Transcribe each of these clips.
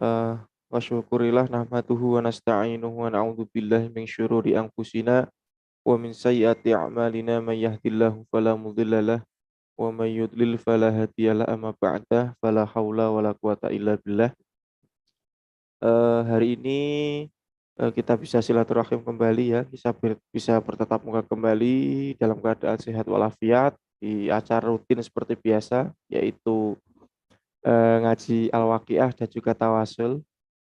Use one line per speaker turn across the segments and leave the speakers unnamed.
wa syukurillah nahmaduhu wa nasta'inuhu wa na'udzu billahi min syururi anfusina wa min sayyiati a'malina may yahdihillahu fala mudhillalah wa may yudlil fala hadiyalah amma ba'da fala haula wala quwata illa billah. Hari ini kita bisa silaturahim kembali ya, bisa bertatap muka kembali dalam keadaan sehat walafiat di acara rutin seperti biasa, yaitu ngaji Al-Waqiah dan juga tawasul.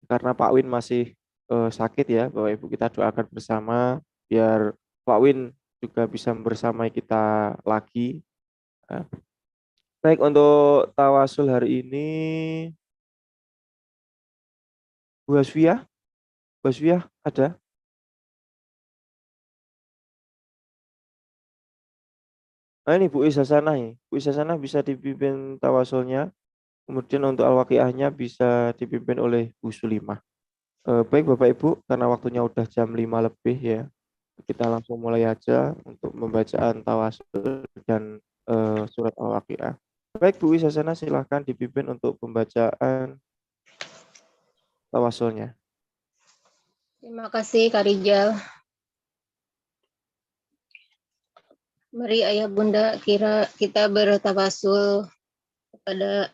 Karena Pak Win masih sakit ya, Bapak Ibu, kita doakan bersama biar Pak Win juga bisa bersamai kita lagi. Eh, Baik, untuk tawasul hari ini, Bu Hasfiah, Bu Hasfiah ada? Nah ini Bu Isa Sanah ya. Bu Isa Sanah bisa dipimpin tawasulnya. Kemudian untuk Al-Waqiahnya bisa dipimpin oleh Bu Sulimah. Baik Bapak Ibu, karena waktunya udah jam 5 lebih ya. Kita langsung mulai aja untuk pembacaan tawasul dan surat Al-Waqiah. Baik Bu Isa Sanah, silahkan dipimpin untuk pembacaan tawasulnya.
Terima kasih Kak Rijal. Mari ayah bunda kita bertawasul kepada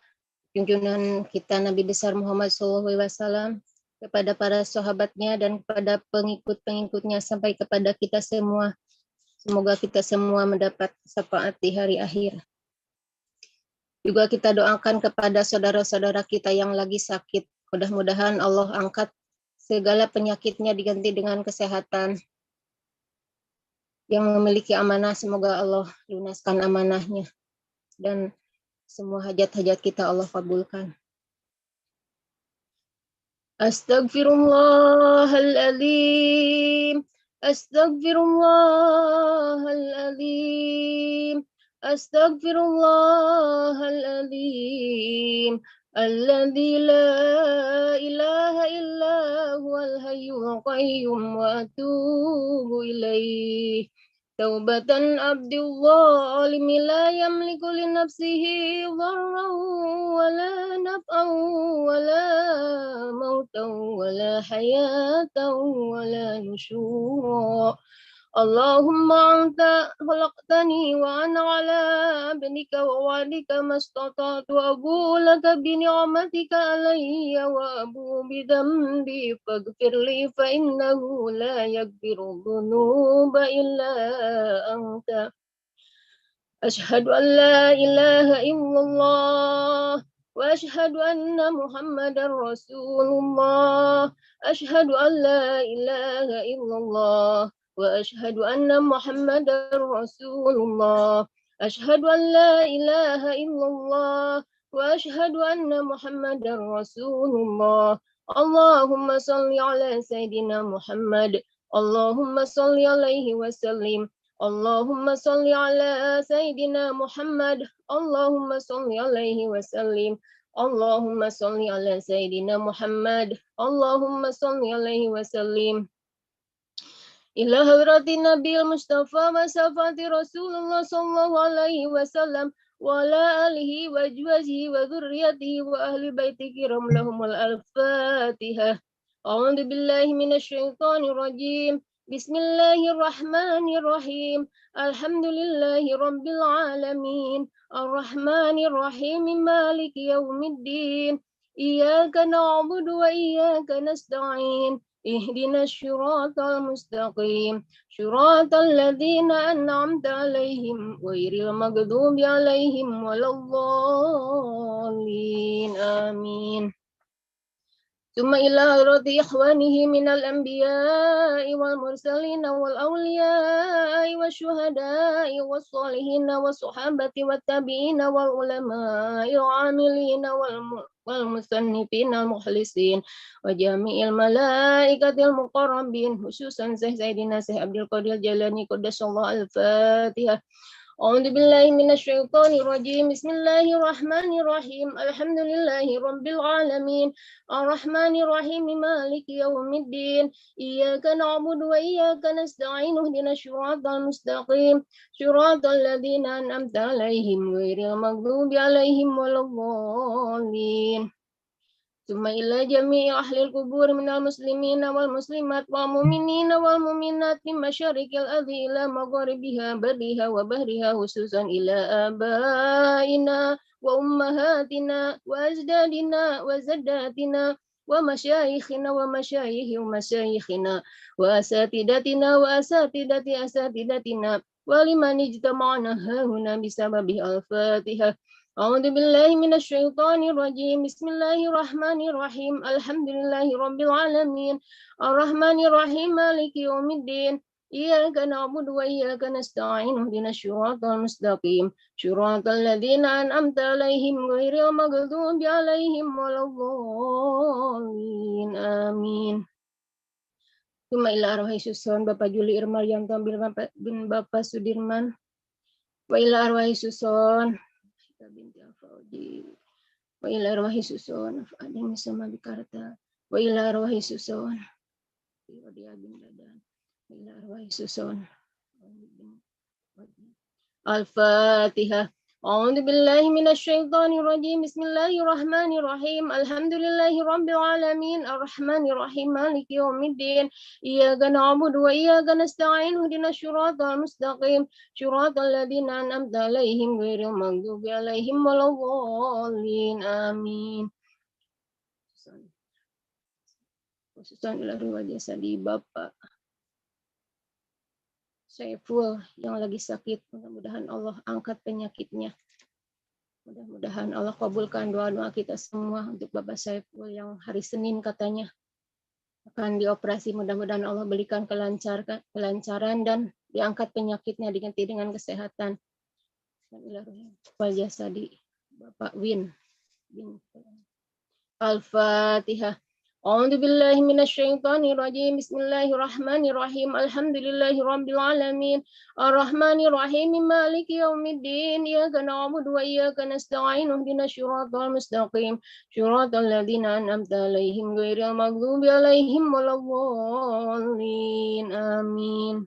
junjungan kita Nabi besar Muhammad SAW, kepada para sahabatnya dan kepada pengikut-pengikutnya sampai kepada kita semua. Semoga kita semua mendapat syafaat di hari akhir. Juga kita doakan kepada saudara-saudara kita yang lagi sakit. Mudah-mudahan Allah angkat segala penyakitnya, diganti dengan kesehatan. Yang memiliki amanah, semoga Allah lunaskan amanahnya. Dan semua hajat-hajat kita Allah kabulkan. Astaghfirullahaladzim. Astaghfirullahaladzim. Astaghfirullahaladzim. Alladzi la ilaha illa huwal hayyul qayyum wa atubu ilaih. Taubatan abdil zalimi la yamliku li nafsihi dharran wala naf'an wala mautan wala hayatan wala nusyura. Allahumma anta khalaqtani wa ana ala abdika wa wadika mastata'tu abu laka bi ni'matika alayya wa abu bi dhanbi faghfir li fa innahu la yaghfiru dhunuba illa anta. Ashhadu an la ilaha illallah wa ashhadu anna Muhammadar Rasulullah. Ashhadu an la ilaha illallah wa ashhadu anna Muhammadar Rasulullah. Ashhadu an la ilaha illallah wa ashhadu anna Muhammadar Rasulullah. Allahumma salli ala Sayyidina Muhammad. Allahumma salli alaihi wasallim. Allahumma salli ala Sayyidina Muhammad. Allahumma salli alaihi wasallim. Allahumma salli ala Sayyidina Muhammad. Allahumma salli alaihi wasallim. Ila hadrati Nabil Mustafa wa safati Rasulullah sallallahu alaihi wasallam wa ala alihi wa azwajihi wa dhurriyyatihi wa ahli baiti kiram lahumul al-Fatihah. A'udzu billahi minasy syaithanir rajim. Bismillahirrahmanirrahim. Alhamdulillahi rabbil alamin. Ar-Rahmanir Rahim. Maliki yaumiddin. Iyyaka na'budu wa iyyaka nasta'in. اهدنا الصراط المستقيم صراط الذين أنعمت عليهم غير المغضوب عليهم ولا الضالين آمين. ثم إلى رد إخوانه من الأنبياء والمرسلين والأولياء والشهداء والصالحين والصحابة والتابعين والعلماء العاملين والمصنفين المخلصين وجميع الملائكة المقربين خصوصا سيدنا سيد عبد القادر الجيلاني قدس الله. الفاتحة. أعوذ بالله من الشيطان الرجيم. بسم الله الرحمن الرحيم. الحمد لله رب العالمين الرحمن الرحيم مالك يوم الدين إياك نعبد وإياك نستعين اهدنا الصراط المستقيم صراط الذين أنعمت عليهم غير المغضوب عليهم ولا الضالين. ثم إلى جميع أهل القبور من المسلمين والمسلمات والمؤمنين والمؤمنات من مشارق الأرض إلى مغاربها برها وبحرها خصوصا إلى آبائنا وأمهاتنا وأجدادنا وجداتنا ومشايخنا ومشايخ مشايخنا وأساتذتنا وأساتذة أساتذتنا ولمن اجتمعنا هنا بسبب الفاتحة. أعوذ بالله من الشيطان الرجيم. بسم الله الرحمن الرحيم. الحمد لله رب العالمين الرحمن الرحيم مالك يوم الدين إياك نعبد وإياك نستعين اهدنا الصراط المستقيم صراط الذين أنعمت عليهم غير المغضوب عليهم ولا الضالين آمين. ثم إلى أرواح Suson Bapak Juli Irmaryanto bin Bapak Sudirman wa ila arwahi Suson binti Al-Faudi wa ila arwahi Suson Ading sama Bikarta wa ila arwahi Suson Wadia bin Dadan wa ila arwahi Suson Al-Fatihah. أعوذ بالله من الشيطان الرجيم. بسم الله الرحمن الرحيم. الحمد لله رب العالمين الرحمن الرحيم مالك يوم الدين إياك نعبد وإياك نستعين اهدنا الصراط المستقيم صراط الذين أنعمت عليهم غير المغضوب عليهم ولا الضالين آمين. Khususan ila riwayat Sadi Bapak Saiful yang lagi sakit, mudah-mudahan Allah angkat penyakitnya. Mudah-mudahan Allah kabulkan doa-doa kita semua untuk Bapak Saiful yang hari Senin katanya akan dioperasi. Mudah-mudahan Allah berikan kelancaran dan diangkat penyakitnya diganti dengan kesehatan. Wal jasadi Bapak Win. Al-Fatihah. A'udzu billahi minasyaitonir rajim. Bismillahirrahmanirrahim. Alhamdulillahi rabbil alamin. Arrahmanir rahim. Maliki yaumiddin. Iyyaka na'budu wa iyyaka nasta'in. Ihdinas siratal mustaqim. Siratal ladzina an'amta 'alaihim ghairil maghdubi 'alaihim waladdallin. Amin.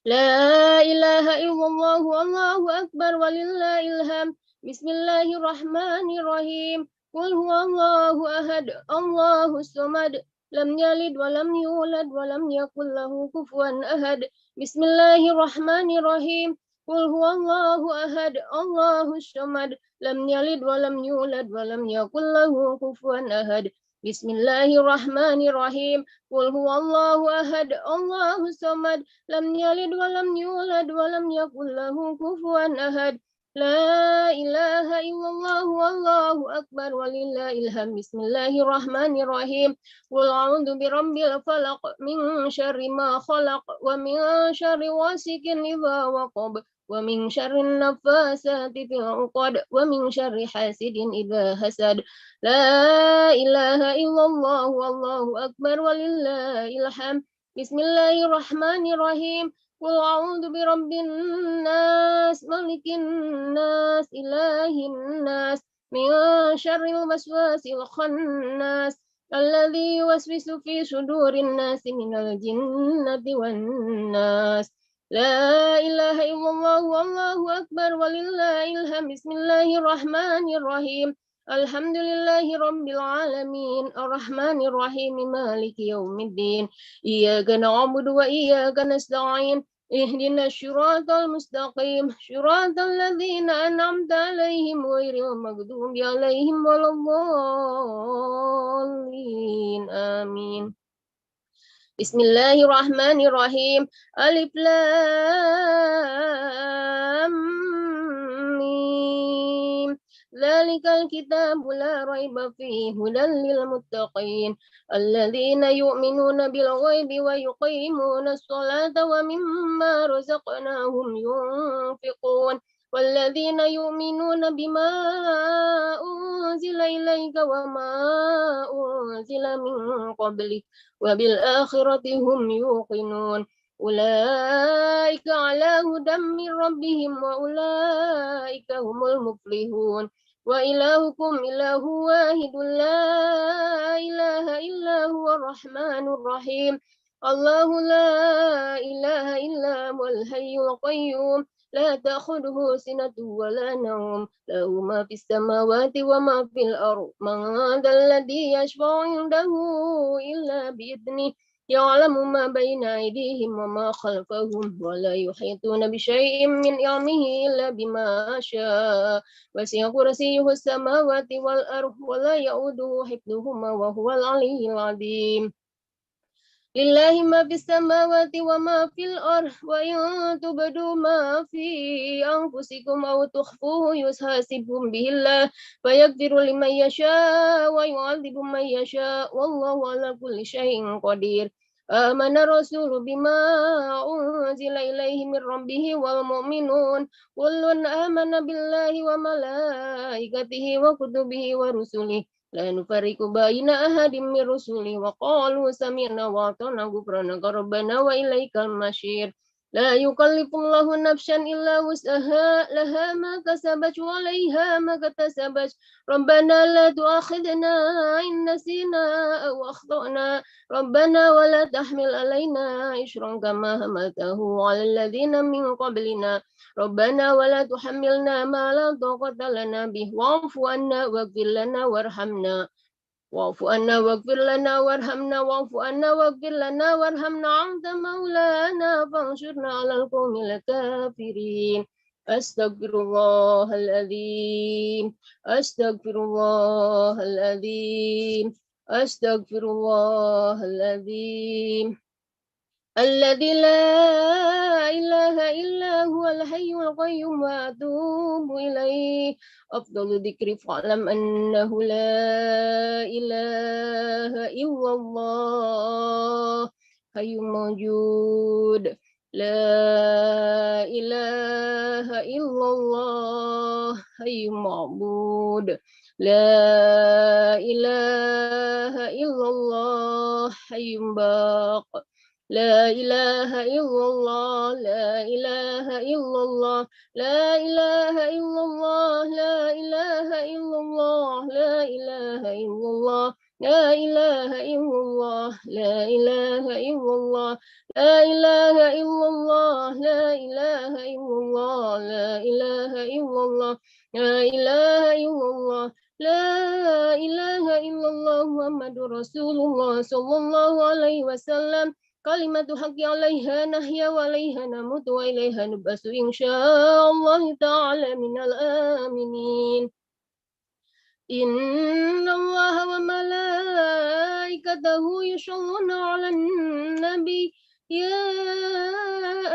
La ilaha illallah wallahu akbar walillahil hamd. Bismillahirrahmanirrahim. Qul huwallahu ahad, Allahus samad, lam yalid wa lam yulad wa lam yakul lahu kufuwan ahad. Bismillahirrahmanirrahim. Qul huwallahu ahad, Allahus samad, lam yalid wa lam yulad wa lam yakul lahu kufuwan ahad. Bismillahirrahmanirrahim. Qul huwallahu ahad, Allahus samad, lam yalid wa lam yulad wa lam yakul lahu kufuwan ahad. La ilaha illallah wallahu akbar walillahil hamd. Bismillahirrahmanirrahim. Qul a'udzu birabbil falaq min syarri ma khalaq wa min syarri ghasikin idza waqab wa min syarri nafasati fil 'uqad wa min syarri hasidin idza hasad. La ilaha illallah wallahu akbar walillahil hamd. Bismillahirrahmanirrahim. Qul a'udzu birabbin nas malikin nas ilahin nas min syarril waswasil khannas alladzi yuwaswisu fi sudurin nasi minal jinnati wan nas. La ilaha illallah wallahu akbar walillahil hamd. Bismillahirrahmanirrahim. Alhamdulillahi rabbil alamin arrahmanir rahim maliki yaumiddin iyyaka na'budu wa iyyaka nasta'in اهدنا الصراط المستقيم صراط الذين أنعمت عليهم غير المغضوب عليهم ولا الضالين آمين. بسم الله الرحمن الرحيم. ألف لام ميم. ذلك الكتاب لا ريب فيه هدى للمتقين الذين يؤمنون بالغيب ويقيمون الصلاة ومما رزقناهم ينفقون والذين يؤمنون بما أنزل إليك وما أنزل من قبلك وبالآخرة هم يوقنون أولئك على هدى من ربهم وأولئك هم المفلحون وإلهكم إله واحد لا إله إلا هو الرحمن الرحيم الله لا إله إلا هو الحي القيوم لا تأخذه سنة ولا نوم له ما في السماوات وما في الأرض من ذا الذي يشفع عنده إلا بإذنه يعلم ما بين أيديهم وما خلفهم ولا يحيطون بشيء من علمه إلا بما شاء وسع كرسيه السماوات والأرض ولا يؤوده حفظهما وهو العلي العظيم لله ما في السماوات وما في الأرض وإن تبدوا ما في أنفسكم أو تخفوه يحاسبكم به الله فيغفر لمن يشاء ويعذب من يشاء والله على كل شيء قدير آمن الرسول بما أنزل إليه من ربه والمؤمنون كل آمن بالله وملائكته وكتبه ورسله لا نفرق بين أحد من رسله وقالوا سمعنا وأطعنا غفرانك ربنا وإليك المصير لا يكلف الله نفسا إلا وسعها لها ما كسبت وعليها ما اكتسبت ربنا لا تؤاخذنا إن نسينا أو أخطأنا ربنا ولا تحمل علينا إصرا كما حملته على الذين من قبلنا ربنا ولا تحملنا ما لا طاقة لنا به واعف عنا واغفر لنا وارحمنا واعف عنا واغفر لنا وارحمنا واعف عنا واغفر لنا وارحمنا أنت مولانا فانصرنا على القوم الكافرين أستغفر الله العظيم أستغفر الله العظيم أستغفر الله العظيم الذي لا إله إلا هو الحي القيوم وأتوب إليه أفضل ذكر فاعلم أنه لا إله إلا الله حي موجود لا إله إلا الله حي معبود لا إله إلا الله حي باق لا إله إلا الله لا إله إلا الله لا إله إلا الله لا إله إلا الله لا إله إلا الله لا إله إلا الله لا إله إلا الله لا إله إلا الله لا إله إلا الله لا إله إلا الله لا إله إلا الله لا إله إلا الله محمد رسول الله صلى الله عليه وسلم كلمة حق عليها نحيا وعليها نموت وإليها نبعث إن شاء الله تعالى من الآمنين إن الله وملائكته يصلون على النبي يا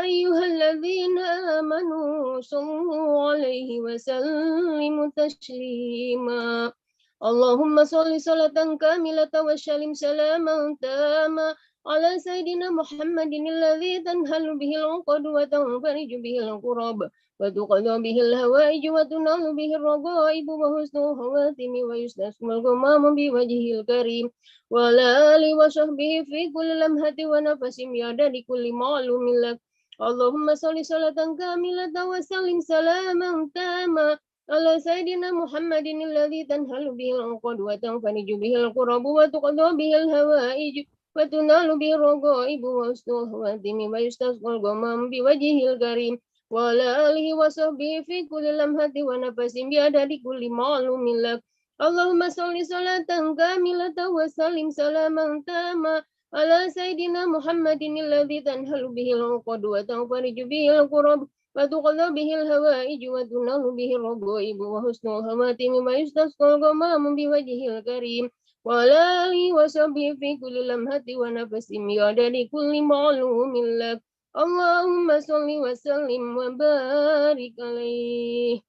أيها الذين آمنوا صلوا عليه وسلموا تسليما اللهم صل صلاة كاملة وسلم سلاما تاما على سيدنا محمد الذي تنهل به العقد وتنفرج به الكرب وتقضى به الهوائج وتنال به الرغائب وحسن الخواتم ويستسمى الغمام بوجهه الكريم وعلى آله وصحبه في كل لمحة ونفس بعدد كل معلوم لك اللهم صل صلاة كاملة وسلم سلاما تاما على سيدنا محمد الذي تنهل به العقد وتنفرج به الكرب وتقضى به الهوائج وتنال به الرغائب وحسن الخواتم ويستسقى الغمام بوجهه الكريم وعلى آله وصحبه في كل لمحة ونفس بعدد كل معلوم لك اللهم صل صلاة كاملة وسلم سلاما تاما على سيدنا محمد الذي تنهل به العقد وتنفرج به الكرب وتقضى به الهوائج وتنال به الرغائب وحسن الخواتم ويستسقى الغمام بوجهه الكريم وعلى آله وصحبه في كل لمحة ونفس بعدد كل معلوم لك اللهم صل وسلم وبارك عليه.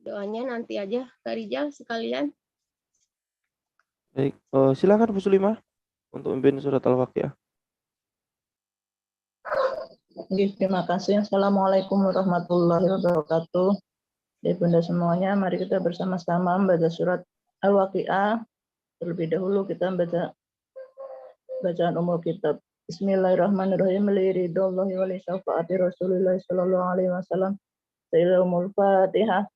Doanya nanti aja Kak Rijal sekalian.
Baik, silakan Bu Sulimah untuk memimpin surat Al-Waqiah.
Terima kasih. Assalamualaikum warahmatullahi wabarakatuh. Dari Bunda semuanya, mari kita bersama-sama membaca surat Al-Waqiah. Terlebih dahulu kita membaca bacaan umum kitab. Bismillahirrahmanirrahim. Liridhallahi wa li syafaati Rasulillah sallallahu alaihi wasallam. Sayyidul Fatihah.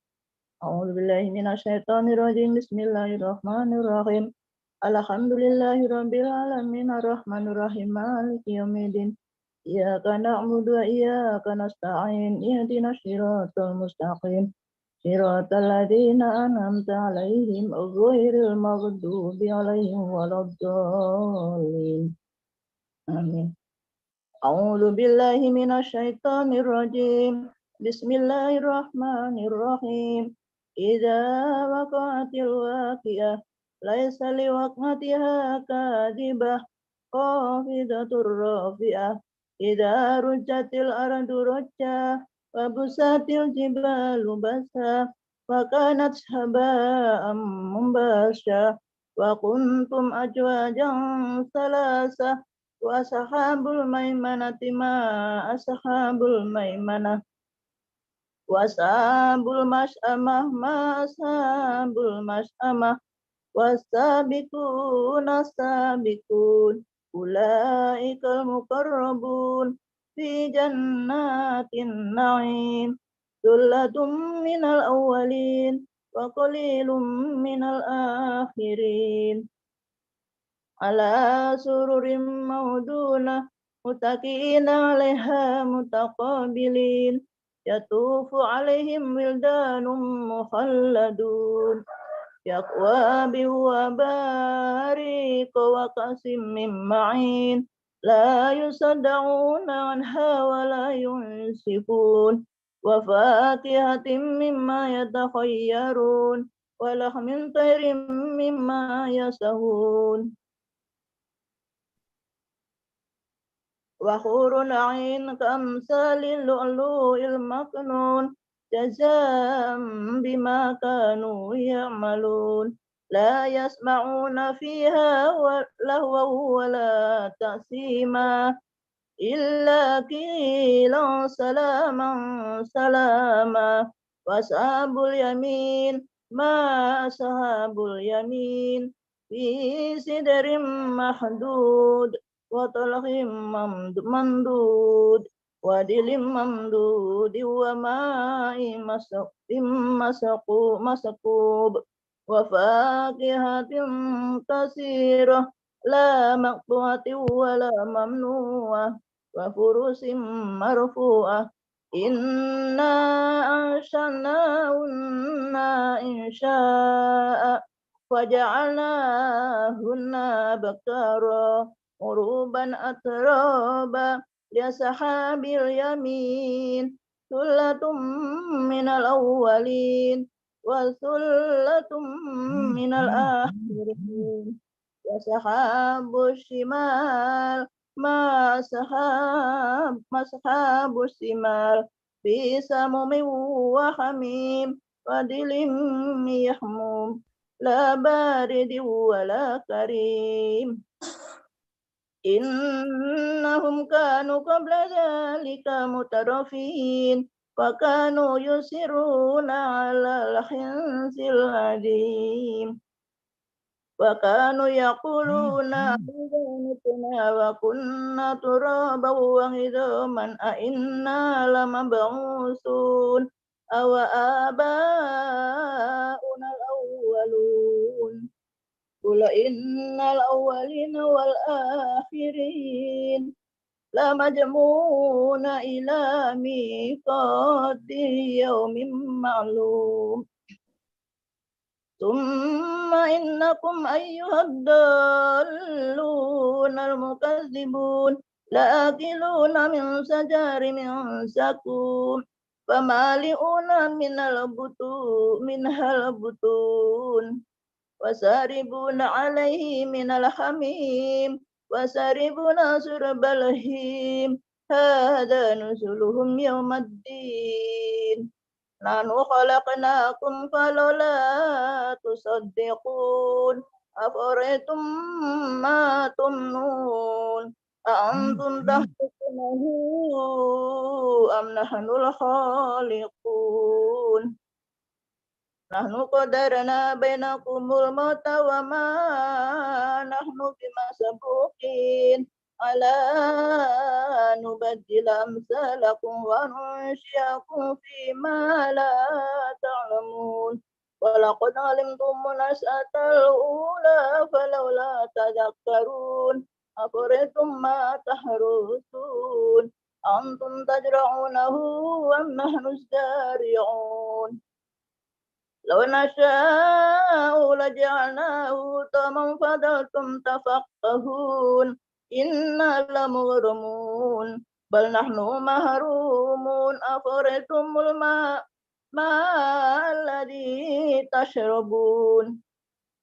A'udzubillahi minasyaitonirrajim. Bismillahirrahmanirrahim. Alhamdulillahirabbil alamin arrahmanirrahim maliki yaumiddin. إياك نعبد وإياك نستعين اهدنا الصراط المستقيم صراط الذين أنعمت عليهم غير المغضوب عليهم ولا الضالين آمين. أعوذ بالله من الشيطان الرجيم بسم الله الرحمن الرحيم إذا وقعت الواقعة ليس لوقعتها كاذبة خافضة رافعة إذا رجت الأرض رجا وبست الجبال بسا وكانت هباء منبثا وكنتم أزواجا ثلاثة وأصحاب الميمنة ما أصحاب الميمنة وأصحاب المشأمة ما أصحاب المشأمة والسابقون السابقون أولئك المقربون في جنات النعيم ثلة من الأولين وقليل من الآخرين على سرر موضونة متكئين عليها متقابلين يطوف عليهم ولدان مخلدون بأكواب وأباريق وكأس من معين لا يصدعون عنها ولا ينصفون وفاكهة مما يتخيرون ولحم طير مما يشتهون وحور عين كأمثال اللؤلؤ المكنون جزاء بما كانوا يعملون لا يسمعون فيها لهوا ولا تأثيما إلا قيلا سلاما سلاما وأصحاب اليمين ما أصحاب اليمين في سدر محدود وطلح ممدود ودل ممدود وماء مسكوب وفاكهة كثيرة لا مقطوعة ولا ممنوعة وفرش مرفوعة إنا أنشأناهن إنشاء وجعلناهن بكارا عربا أترابا لأصحاب اليمين ثلة من الأولين وثلة من الآخرين وأصحاب الشمال ما أصحاب الشمال في سموم وحميم ودل يحموم لا بارد ولا كريم إنهم كانوا قبل ذلك مترفين وكانوا يصرون على الحنث العظيم وكانوا يقولون إذا متنا وكنا ترابا وعظاما أئنا لمبعوثون أو آباؤنا الأولون قل إن الأولين والآخرين لمجموعون إلى ميقات يوم معلوم ثم إنكم أيها الضالون المكذبون لآكلون من شجر من زقوم فمالئون منها البطون وشاربون عليه من الحميم وشاربون شرب الهيم هذا نزلهم يوم الدين نحن خلقناكم فلولا تصدقون أفرأيتم ما تمنون أأنتم تخلقونه أم نحن الخالقون نحن قدرنا بينكم الموت وما نحن بمسبوقين على نبدل أمثالكم وننشئكم فيما لا تعلمون ولقد علمتم النشأة الأولى فلولا تذكرون أفرأيتم ما تحرثون أنتم تزرعونه أم نحن الزارعون لو نشاء لجعلناه طما فظلتم تفقهون إنا لمغرمون بل نحن محرومون أفرأيتم الماء الذي تشربون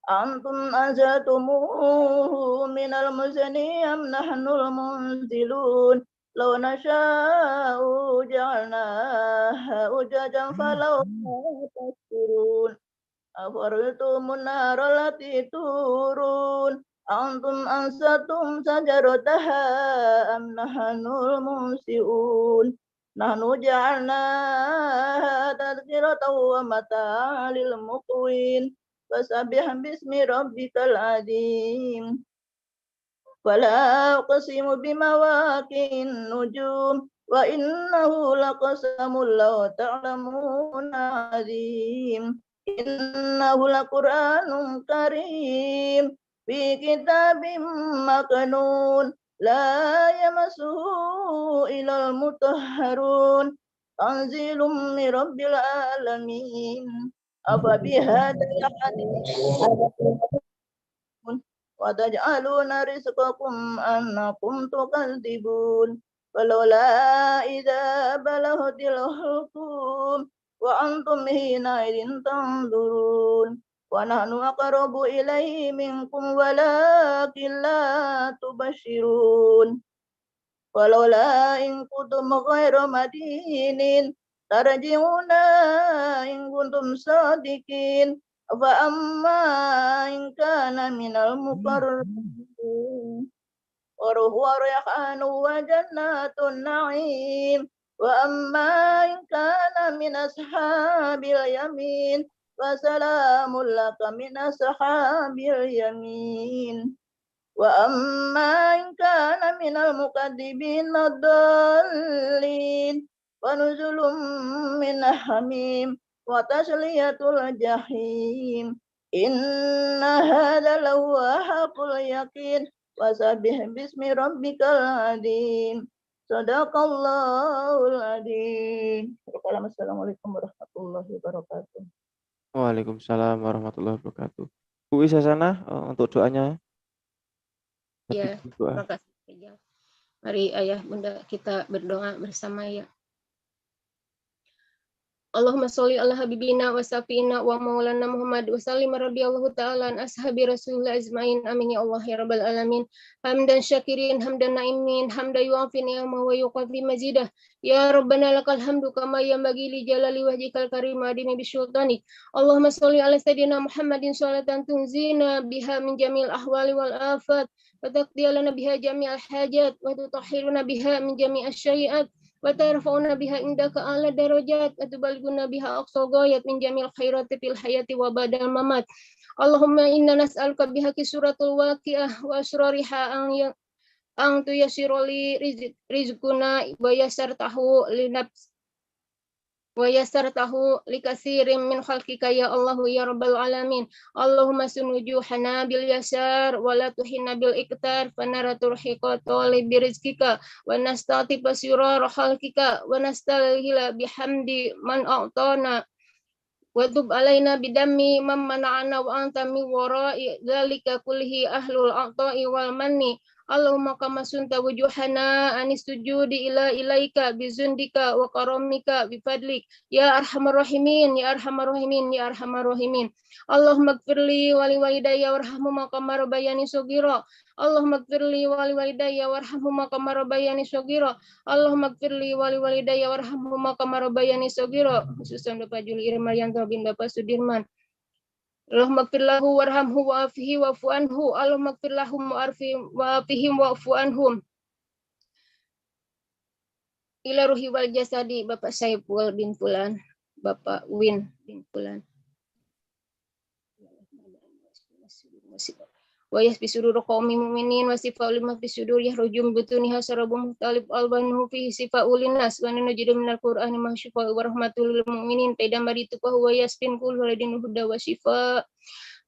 أنتم أنزلتموه من المزن أم نحن المنزلون لو نشاء جعلناها أجاجا فلولا تشكرون أفرأيتم النار التي تورون أنتم أنشأتم شجرتها أم نحن المنشئون نحن جعلناها تذكرة ومتاعا للمقوين فسبح باسم ربك العظيم فلا أقسم بمواقع النجوم وإنه لقسم لو تعلمون عظيم إنه لقرآن كريم في كتاب مكنون لا يمسه إلا المطهرون تنزيل من رب العالمين أفبهذا الحديث وتجعلون رزقكم أنكم تكذبون ولولا إذا بلغت الحلقوم وأنتم حينئذ تنظرون ونحن أقرب إليه منكم ولكن لا تبشرون ولولا إن كنتم غير مدينين ترجعونا إن كنتم صادقين فأما إن كان من المقربين وروح وريحان وجنات النعيم وأما إن كان من أصحاب اليمين فسلام لك من أصحاب اليمين وأما إن كان من المكذبين الضالين فنزل من حميم وتسلية الجحيم إن هذا لهو حق اليقين وسبح باسم ربك العظيم صدق الله العظيم. Assalamualaikum warahmatullahi wabarakatuh.
Waalaikumsalam warahmatullahi wabarakatuh. Bu Isasana untuk doanya.
Ya,
Doa.
terima kasih. Mari ayah bunda kita berdoa bersama ya. Allahumma sholli ala habibina wa safina wa maulana Muhammad wa sallim radhiyallahu ta'ala an ashabi rasulillah ajmain amin ya Allah ya rabbal alamin hamdan syakirin hamdan naimin hamda yuafi ni'ama wa yuqafi mazidah ya rabbana lakal hamdu kama yanbaghi li jalali wajhikal karim adimi bisyultani Allahumma sholli ala sayyidina Muhammadin sholatan tunzina biha min jamil ahwali wal afat wa taqdi lana biha jami'al hajat wa tutahhiruna biha min jami'asy syai'at وترفعنا بها عندك أعلى الدرجات وتبلغنا بها أقصى غاية من جميع الخيرات في الحياة وبعد الممات اللهم إنا نسألك بحق سورة الواقعة وأسرارها أن تيسر لي رزقنا ويسرته لكثير من خلقك يا الله يا رب العالمين اللهم سنوجوحنا باليسار ولا تحنا بالإكتار فنرى ترحق طالب برزقك ونستعطف سرار خلقك ونستلهل بحمد من أعطانا وتب علينا بدم من منعنا وأنت من وراء ذلك كله أهل العطاء والمن Allahumma kama sunta wujuhana anis sujudi ilaika bizundika wa karamika bifadlik ya arhamar rahimin ya arhamar rahimin ya arhamar rahimin Allahumma gfirli wali walidayya warhamhuma kama rabbayani shaghira Allahumma gfirli wali walidayya warhamhuma kama rabbayani shaghira Allahumma gfirli wali walidayya warhamhuma kama rabbayani shaghira khususan Bapak Juli Irmayanto bin Bapak Sudirman Allahumma gfir lahu warhamhu wa'afihi wa'fu anhu Allahumma gfir lahum wa'afihim wa'fu anhum ila ruhi wal jasadi Bapak Saiful bin Fulan Bapak Win bin Fulan wa yasbi sudur qaumi mu'minin wa sifa'ul lima fi sudur yahrujum butuniha sarabum talib albanuhu fihi sifa'ul linnas wa najidu minal qur'ani ma syifa'u wa rahmatul lil mu'minin taidam baditu wa huwa yasbin kullu ladin huda wa syifa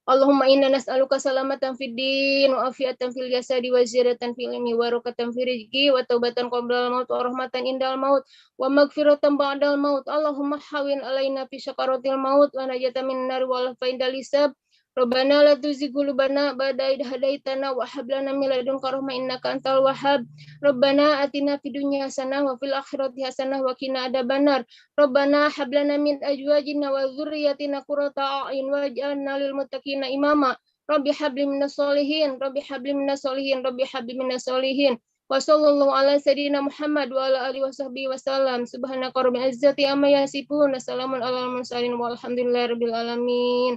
Allahumma inna nas'aluka salamatan fid din wa afiatan fil jasadi wa ziyadatan fil ilmi wa barakatan fil rizqi wa taubatan qabla al maut wa rahmatan indal maut wa maghfiratan ba'dal maut. Allahumma hawin alaina fi sakaratil maut wa najatan min nar wal faidal hisab. Rabbana la tuzigh qulubana ba'da idh hadaitana wa hab lana min ladunka rahmah innaka antal wahhab. Rabbana atina fid dunya hasanah wa fil akhirati hasanah wa qina adzabannar. Rabbana hab lana min azwajina wa dzurriyyatina qurrata a'yun waj'alna lil muttaqina imama. Rabbi habli minas solihin, Rabbi habli minas solihin, Rabbi habli minas solihin. Wa sallallahu ala sayyidina Muhammad wa ala alihi wasahbihi wasallam. Subhanaka rabbil izzati amma yasifun. Wassalamun alal mursalin walhamdulillahi rabbil alamin.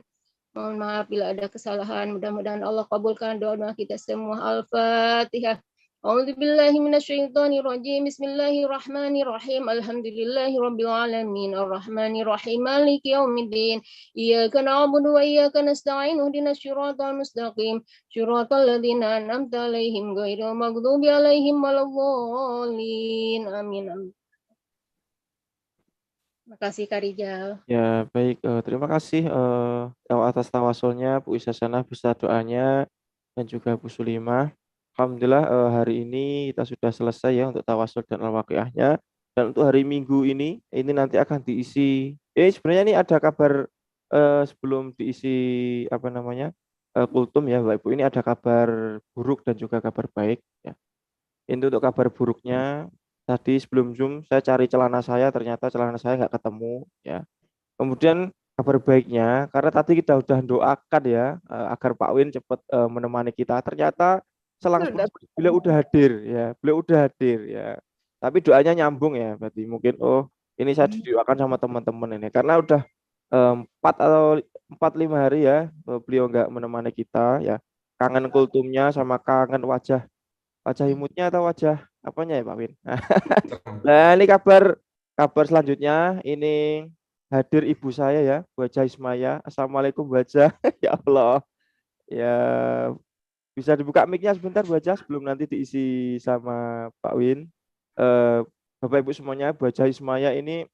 Mohon maaf bila ada kesalahan. Mudah-mudahan Allah kabulkan doa-doa kita semua. Al-Fatihah. A'udzubillahi minasyaitonirrajim. Bismillahirrahmanirrahim. Alhamdulillahi rabbil alamin. Arrahmanirrahim. Maliki yaumiddin. Iyyaka na'budu wa iyyaka nasta'in. Ihdinas siratal mustaqim. Siratal ladzina an'amta 'alaihim ghairil maghdubi 'alaihim waladdallin. Amin. Terima kasih Kak Rijal.
Ya, baik. Terima kasih atas tawasulnya Bu Isasana beserta doanya dan juga Bu Sulimah. Alhamdulillah hari ini kita sudah selesai ya untuk tawasul dan al-waqiahnya. Dan untuk hari Minggu ini nanti akan diisi. Sebenarnya ini ada kabar sebelum diisi apa namanya kultum ya Bapak Ibu. Ini ada kabar buruk dan juga kabar baik. Ya. Ini untuk kabar buruknya. Tadi sebelum Zoom saya cari celana saya, ternyata celana saya nggak ketemu ya. Kemudian kabar baiknya, karena tadi kita udah doakan ya agar Pak Win cepat menemani kita. Ternyata selang beliau udah hadir ya, beliau udah hadir ya. Tapi doanya nyambung ya, berarti mungkin ini saya didoakan sama teman-teman ini karena udah 4 5 hari ya beliau nggak menemani kita ya. Kangen kultumnya sama kangen wajah imutnya atau wajah apanya ya Pak Win. Nah ini kabar selanjutnya ini hadir ibu saya ya, Bu Haja Ismaya. Assalamualaikum Bu Haja. Ya Allah. Ya bisa dibuka mic-nya sebentar Bu Haja sebelum nanti diisi sama Pak Win. Bapak Ibu semuanya, Bu Haja Ismaya ini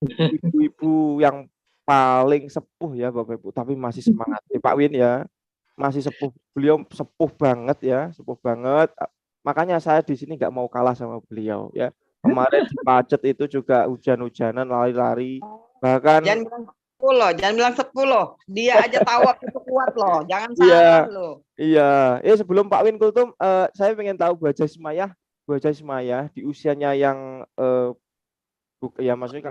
ibu-ibu yang paling sepuh ya Bapak Ibu, tapi masih semangat. Pak Win ya, masih sepuh. Beliau sepuh banget ya, sepuh banget. Makanya saya di sini nggak mau kalah sama beliau ya. Kemarin di Pacet itu juga hujan-hujanan, lari-lari. Bahkan
jangan bilang 10. Dia aja tahu itu kuat loh. Jangan salah loh.
Iya. Sebelum Pak Win kultum, saya pengen tahu Bu Haja Ismaya di usianya yang ya maksudnya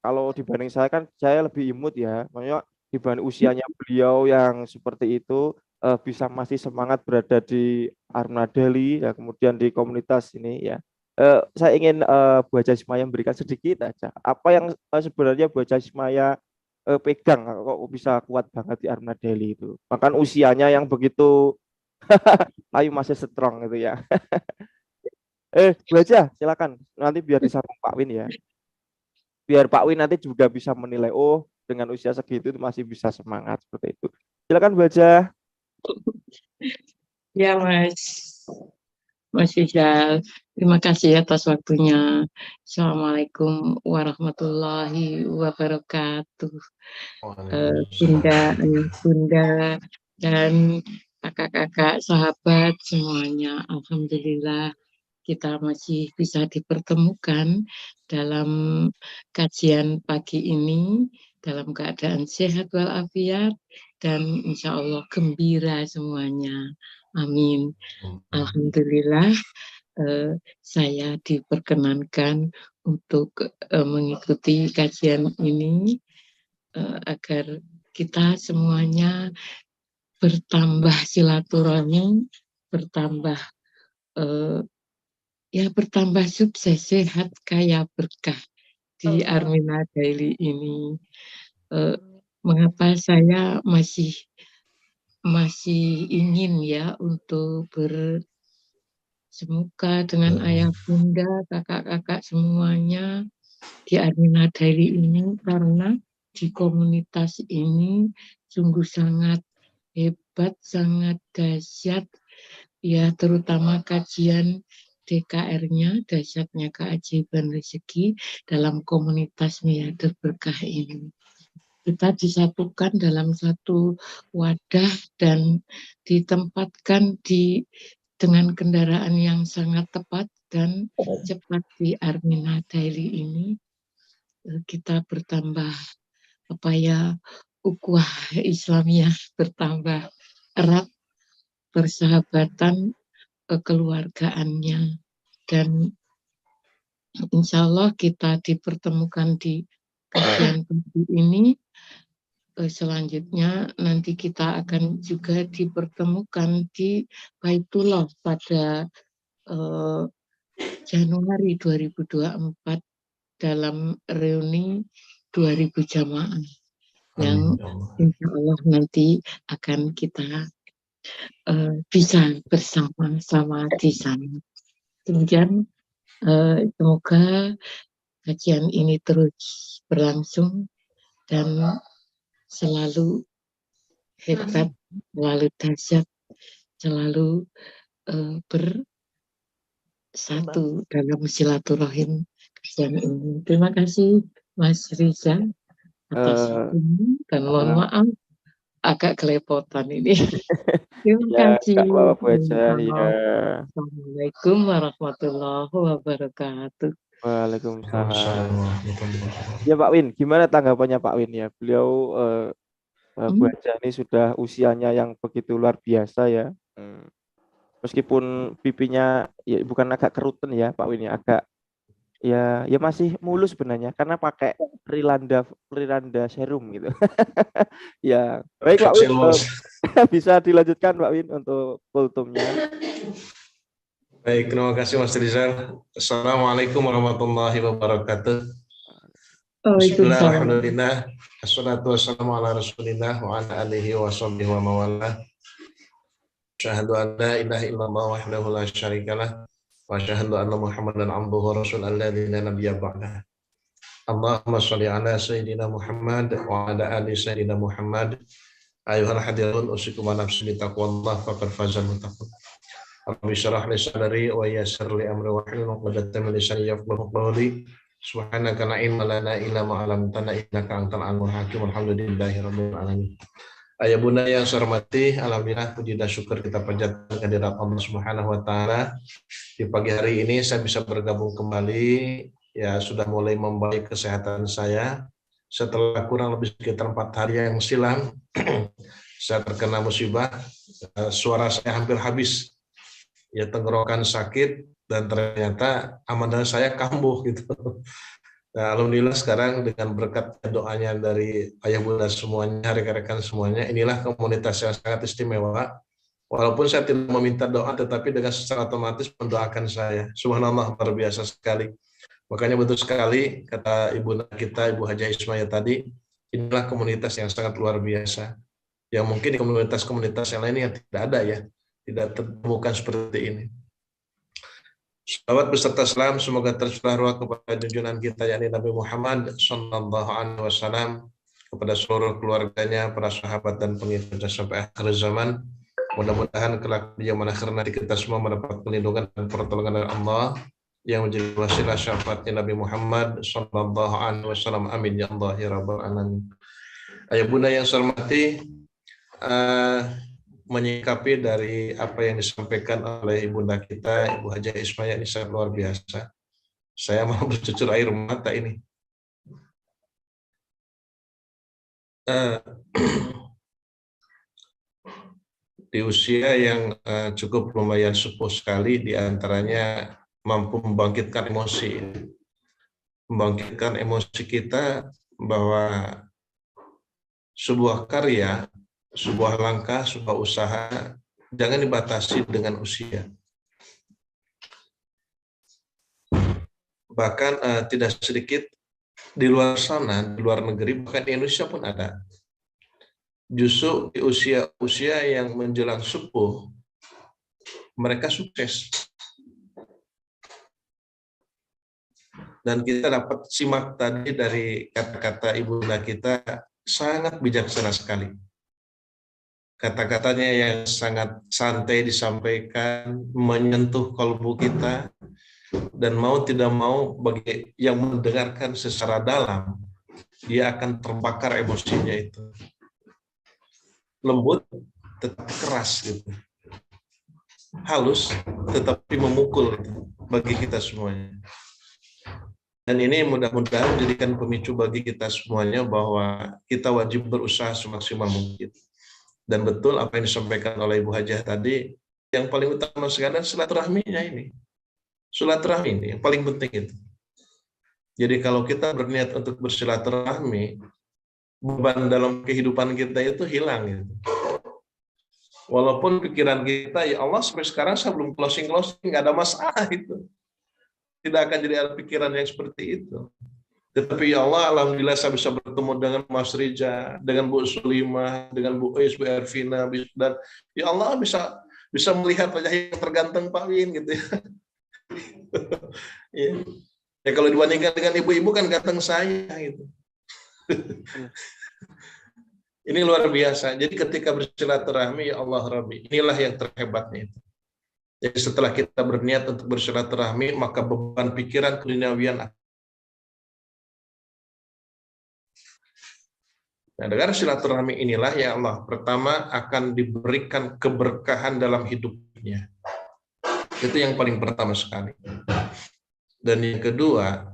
kalau dibanding saya kan saya lebih imut ya. Maksudnya dibanding usianya beliau yang seperti itu bisa masih semangat berada di Armada Delhi ya, kemudian di komunitas ini ya. Saya ingin Bu Haja Ismaya memberikan sedikit aja apa yang sebenarnya Bu Haja Ismaya pegang kok bisa kuat banget di Armada Delhi itu. Bahkan usianya yang begitu ayo masih strong gitu ya. Bu Haja silakan nanti biar disambung Pak Win ya. Biar Pak Win nanti juga bisa menilai dengan usia segitu masih bisa semangat seperti itu. Silakan Bu Haja.
Ya Mas Rizal, terima kasih atas waktunya. Assalamualaikum warahmatullahi wabarakatuh. Bunda dan kakak-kakak sahabat semuanya, alhamdulillah kita masih bisa dipertemukan dalam kajian pagi ini dalam keadaan sehat walafiat dan insya Allah gembira semuanya. Amin. Alhamdulillah saya diperkenankan untuk mengikuti kajian ini agar kita semuanya bertambah silaturahmi, bertambah bertambah sukses, sehat, kaya, berkah di Armina Daily ini. Mengapa saya masih ingin ya untuk bersemuka dengan ayah bunda, kakak-kakak semuanya di Armina Daily ini, karena di komunitas ini sungguh sangat hebat, sangat dahsyat ya, terutama kajian DKR-nya, dahsyatnya keajaiban rezeki dalam komunitas Miyadur Berkah ini. kita disatukan dalam satu wadah dan ditempatkan dengan kendaraan yang sangat tepat dan cepat di Armina Daily ini. Kita bertambah ukhuwah Islamiyah bertambah erat, persahabatan kekeluargaannya, dan insya Allah kita dipertemukan di kajian pagi ini. Selanjutnya nanti kita akan juga dipertemukan di Baitullah pada Januari 2024 dalam reuni 2000 jamaah yang insya Allah nanti akan kita bisa bersama-sama di sana. Kemudian semoga kajian ini terus berlangsung dan selalu hebat, selalu dahsyat, selalu bersatu dalam silaturahim kajian ini. Terima kasih Mas Riza atas ini, dan mohon maaf agak kelepotan ini. Terima kasih.
Kak Bapak Baca, ya.
Assalamualaikum warahmatullahi wabarakatuh.
Waalaikumsalam. Ya Pak Win, gimana tanggapannya Pak Win ya? Beliau Bu Haja ini sudah usianya yang begitu luar biasa ya. Meskipun pipinya ya bukan agak kerutan ya Pak Win ya, agak ya masih mulus sebenarnya karena pakai Rilanda serum gitu. Ya, baik Pak Win, bisa dilanjutkan Pak Win untuk kultumnya.
Baik, terima kasih Mas Rizal. Assalamualaikum warahmatullahi wabarakatuh. Bismillahirrahmanirrahim. Assalatu wassalamu ala rasulillah wa ala alihi wa sahbihi wa mawala. Asyhadu an la ilaha illallah wahdahu la syarikalah wa asyhadu anna Muhammadan abduhu wa rasul alladzi la nabiyya ba'dah. Allahumma shalli ala sayyidina Muhammad wa ala ali sayyidina Muhammad. Ayuhal hadirun usikum wa nafsi bi taqwallah faqad fazal muttaqun. Rabbi syrah li sadri wa yassir li amri wa hlul 'uqdatam min lisani yafqahu qawli. Subhanaka la ilma lana illa ma 'allamtana innaka antal alimul hakim. Alhamdulillahirabbil alamin. Ayah bunda yang saya hormati, alhamdulillah puji dan syukur kita panjatkan kehadirat Allah Subhanahu wa taala. Di pagi hari ini saya bisa bergabung kembali, ya sudah mulai membaik kesehatan saya. Setelah kurang lebih sekitar 4 hari yang silam saya terkena musibah, suara saya hampir habis. Ya, tenggorokan sakit dan ternyata amanah saya kambuh gitu. Nah, alhamdulillah sekarang dengan berkat doanya dari ayah bunda semuanya, rekan-rekan semuanya, inilah komunitas yang sangat istimewa. Walaupun saya tidak meminta doa, tetapi dengan secara otomatis mendoakan saya. Subhanallah, luar biasa sekali. Makanya betul sekali kata ibu kita, Ibu Haja Ismaya tadi, inilah komunitas yang sangat luar biasa. Yang mungkin di komunitas-komunitas yang lain yang tidak ada ya. Tidak temukan seperti ini. Salawat beserta salam semoga tercurah kepada junjungan kita yakni Nabi Muhammad sallallahu alaihi wasallam, kepada seluruh keluarganya, para sahabat dan pengikutnya sampai akhir zaman. Mudah-mudahan kelak di zaman akhir nanti kita semua mendapat perlindungan dan pertolongan dari Allah yang menjadi wasilah syafaatnya Nabi Muhammad sallallahu alaihi wasallam. Amin ya Allah ya rabbal alamin. Ayah bunda yang saya hormati, menyikapi dari apa yang disampaikan oleh ibunda kita, Ibu Haja Ismaya ini sangat luar biasa. Saya mau bercucur air mata ini. Di usia yang cukup lumayan sepuh sekali, diantaranya mampu membangkitkan emosi. Membangkitkan emosi kita bahwa sebuah karya, sebuah langkah, sebuah usaha jangan dibatasi dengan usia. Bahkan tidak sedikit di luar sana, di luar negeri, bahkan di Indonesia pun ada. Justru di usia-usia yang menjelang sepuh, mereka sukses. Dan kita dapat simak tadi dari kata-kata ibunda kita, sangat bijaksana sekali. Kata-katanya yang sangat santai disampaikan, menyentuh kalbu kita, dan mau tidak mau bagi yang mendengarkan secara dalam, dia akan terbakar emosinya itu. Lembut tetapi keras gitu. Halus tetapi memukul gitu, bagi kita semuanya. Dan ini mudah-mudahan menjadikan pemicu bagi kita semuanya bahwa kita wajib berusaha semaksimal mungkin. Dan betul apa yang disampaikan oleh Ibu Hajah tadi, yang paling utama sekali silaturahminya ini. Silaturahmi ini yang paling penting itu. Jadi kalau kita berniat untuk bersilaturahmi, beban dalam kehidupan kita itu hilang gitu. Walaupun pikiran kita, ya Allah sampai sekarang saya belum closing, nggak ada masalah itu. Tidak akan jadi ada pikiran yang seperti itu. Tetapi ya Allah, alhamdulillah saya bisa bertemu dengan Mas Rija, dengan Bu Sulimah, dengan Bu Is, Bu Ervina, dan ya Allah bisa melihat wajah yang terganteng Pak Win gitu ya. Ya kalau dibandingkan dengan ibu-ibu kan ganteng saya gitu. Ini luar biasa. Jadi ketika bersilaturahmi, ya Allah Rabbi, inilah yang terhebatnya itu. Jadi setelah kita berniat untuk bersilaturahmi, maka beban pikiran keduniawian. Nah, dengan silaturahmi inilah ya Allah, pertama akan diberikan keberkahan dalam hidupnya. Itu yang paling pertama sekali. Dan yang kedua,